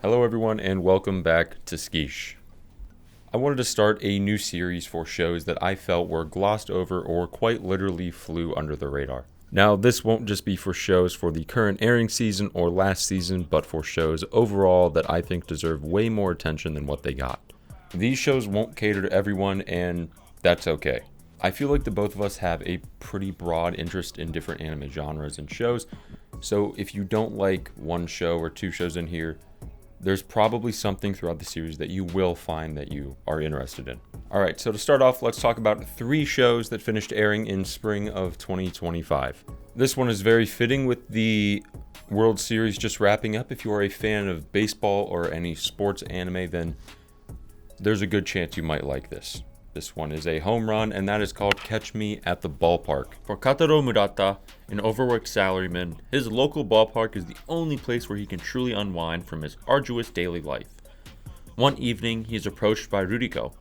Hello everyone and welcome back to Skish. I wanted to start a new series for shows that I felt were glossed over or quite literally flew under the radar. Now this won't just be for shows for the current airing season or last season, but for shows overall that I think deserve way more attention than what they got. These shows won't cater to everyone, and that's okay. I feel like the both of us have a pretty broad interest in different anime genres and shows, so if you don't like one show or two shows in here, there's probably something throughout the series that you will find that you are interested in. Alright, so to start off, let's talk about 3 shows that finished airing in spring of 2025. This one is very fitting with the World Series just wrapping up. If you are a fan of baseball or any sports anime, then there's a good chance you might like this. This one is a home run, and that is called Catch Me at the Ballpark. For Kataro Murata, an overworked salaryman, his local ballpark is the only place where he can truly unwind from his arduous daily life. One evening, he is approached by Ruriko,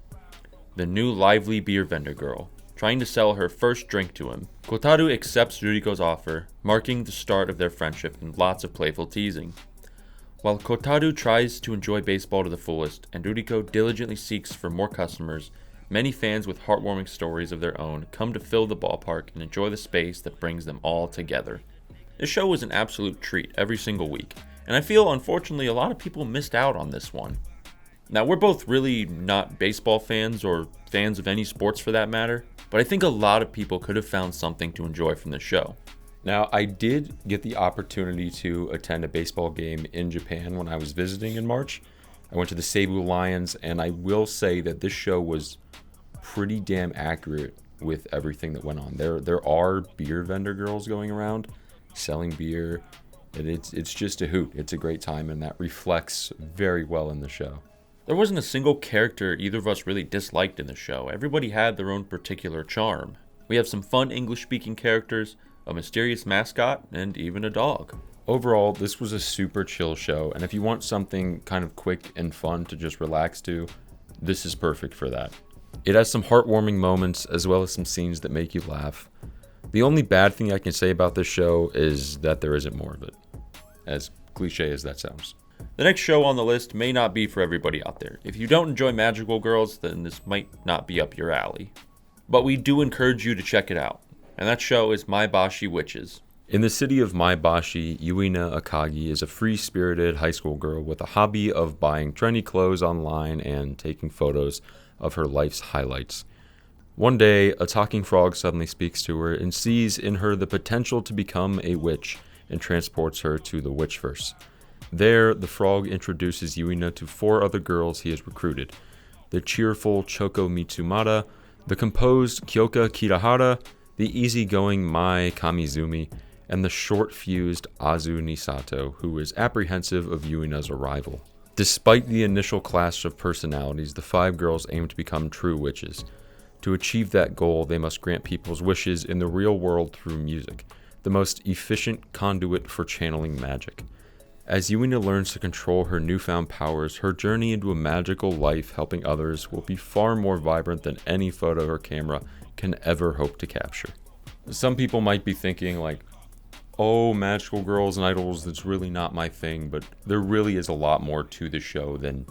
the new lively beer vendor girl, trying to sell her first drink to him. Kotaru accepts Ruriko's offer, marking the start of their friendship and lots of playful teasing. While Kotaru tries to enjoy baseball to the fullest, and Ruriko diligently seeks for more customers, many fans with heartwarming stories of their own come to fill the ballpark and enjoy the space that brings them all together. This show was an absolute treat every single week, and I feel unfortunately a lot of people missed out on this one. Now, we're both really not baseball fans or fans of any sports for that matter, but I think a lot of people could have found something to enjoy from the show. Now, I did get the opportunity to attend a baseball game in Japan when I was visiting in March. I went to the Seibu Lions, and I will say that this show was pretty damn accurate with everything that went on. There are beer vendor girls going around selling beer, and it's just a hoot. It's a great time, and that reflects very well in the show. There wasn't a single character either of us really disliked in the show. Everybody had their own particular charm. We have some fun English-speaking characters, a mysterious mascot, and even a dog. Overall, this was a super chill show, and if you want something kind of quick and fun to just relax to, this is perfect for that. It has some heartwarming moments as well as some scenes that make you laugh. The only bad thing I can say about this show is that there isn't more of it, as cliche as that sounds. The next show on the list may not be for everybody out there. If you don't enjoy magical girls, then this might not be up your alley. But we do encourage you to check it out, and that show is Maebashi Witches. In the city of Maebashi, Yuina Akagi is a free-spirited high school girl with a hobby of buying trendy clothes online and taking photos of her life's highlights. One day, a talking frog suddenly speaks to her and sees in her the potential to become a witch and transports her to the Witchverse. There, the frog introduces Yuina to 4 other girls he has recruited: the cheerful Choko Mitsumata, the composed Kyoka Kirahara, the easygoing Mai Kamizumi, and the short-fused Azu Nisato, who is apprehensive of Yuina's arrival. Despite the initial clash of personalities, the 5 girls aim to become true witches. To achieve that goal, they must grant people's wishes in the real world through music, the most efficient conduit for channeling magic. As Yuina learns to control her newfound powers, her journey into a magical life helping others will be far more vibrant than any photo her camera can ever hope to capture. Some people might be thinking like, oh, magical girls and idols, that's really not my thing, but there really is a lot more to the show than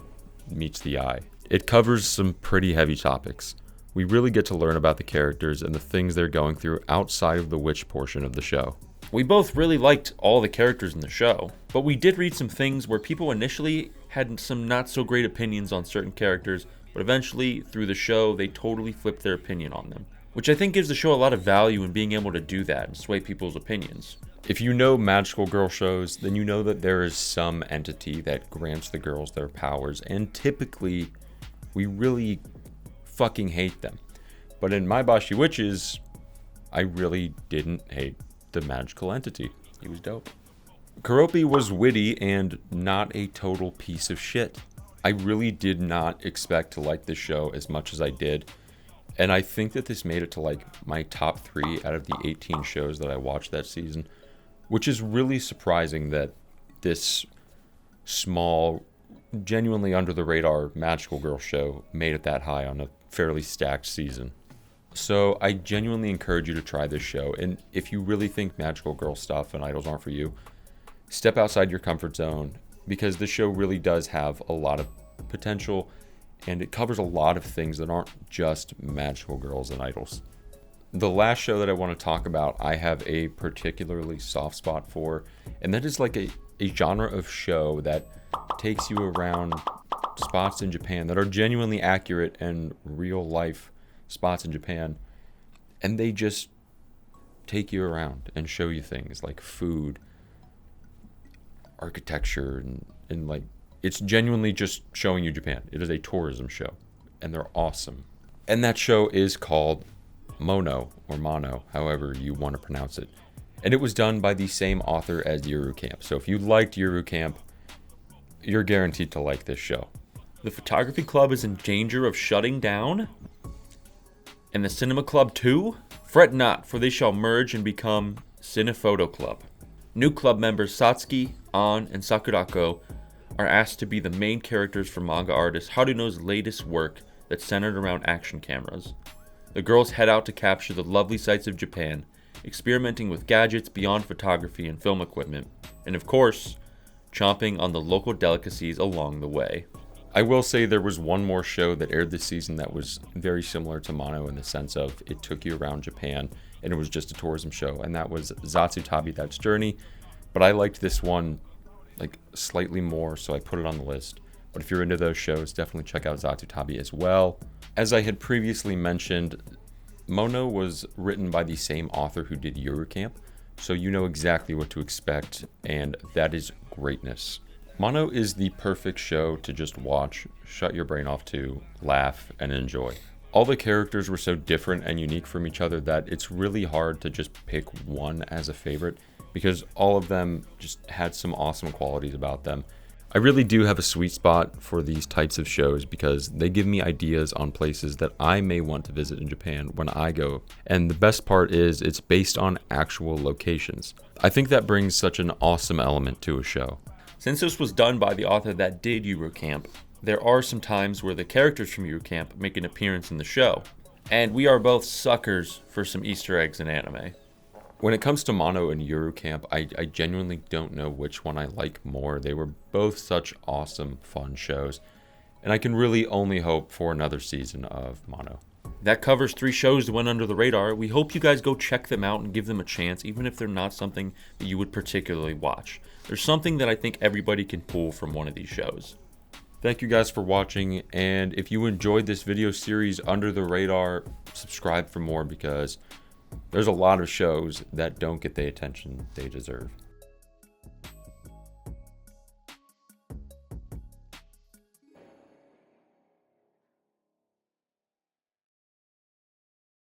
meets the eye. It covers some pretty heavy topics. We really get to learn about the characters and the things they're going through outside of the witch portion of the show. We both really liked all the characters in the show, but we did read some things where people initially had some not so great opinions on certain characters, but eventually, through the show, they totally flipped their opinion on them. Which I think gives the show a lot of value in being able to do that and sway people's opinions. If you know magical girl shows, then you know that there is some entity that grants the girls their powers, and typically, we really fucking hate them. But in Maebashi Witches, I really didn't hate the magical entity. He was dope. Karopi was witty and not a total piece of shit. I really did not expect to like this show as much as I did. And I think that this made it to like my top 3 out of the 18 shows that I watched that season, which is really surprising that this small, genuinely under the radar magical girl show made it that high on a fairly stacked season. So I genuinely encourage you to try this show, and if you really think magical girl stuff and idols aren't for you, step outside your comfort zone because this show really does have a lot of potential, and it covers a lot of things that aren't just magical girls and idols. The last show that I want to talk about, I have a particularly soft spot for, and that is like a genre of show that takes you around spots in Japan that are genuinely accurate and real life spots in Japan, and they just take you around and show you things like food, architecture, and like, it's genuinely just showing you Japan. It is a tourism show, and they're awesome. And that show is called Mono, or Mono, however you want to pronounce it. And it was done by the same author as Yuru Camp. So if you liked Yuru Camp, you're guaranteed to like this show. The photography club is in danger of shutting down, and the cinema club too? Fret not, for they shall merge and become Cinephoto Club. New club members Satsuki, An, and Sakurako are asked to be the main characters for manga artist Haruno's latest work that's centered around action cameras. The girls head out to capture the lovely sights of Japan, experimenting with gadgets beyond photography and film equipment, and of course, chomping on the local delicacies along the way. I will say there was one more show that aired this season that was very similar to Mono in the sense of it took you around Japan and it was just a tourism show, and that was Zatsutabi That's Journey. But I liked this one like slightly more, so I put it on the list. But if you're into those shows, definitely check out Zatsutabi as well. As I had previously mentioned, Mono was written by the same author who did Yuru Camp, so you know exactly what to expect, and that is greatness. Mono is the perfect show to just watch, shut your brain off to, laugh, and enjoy. All the characters were so different and unique from each other that it's really hard to just pick one as a favorite, because all of them just had some awesome qualities about them. I really do have a sweet spot for these types of shows because they give me ideas on places that I may want to visit in Japan when I go. And the best part is it's based on actual locations. I think that brings such an awesome element to a show. Since this was done by the author that did Yuru Camp, there are some times where the characters from Yuru Camp make an appearance in the show. And we are both suckers for some Easter eggs in anime. When it comes to Mono and Yuru Camp, I genuinely don't know which one I like more. They were both such awesome, fun shows, and I can really only hope for another season of Mono. That covers 3 shows that went under the radar. We hope you guys go check them out and give them a chance, even if they're not something that you would particularly watch. There's something that I think everybody can pull from one of these shows. Thank you guys for watching, and if you enjoyed this video series under the radar, subscribe for more because there's a lot of shows that don't get the attention they deserve.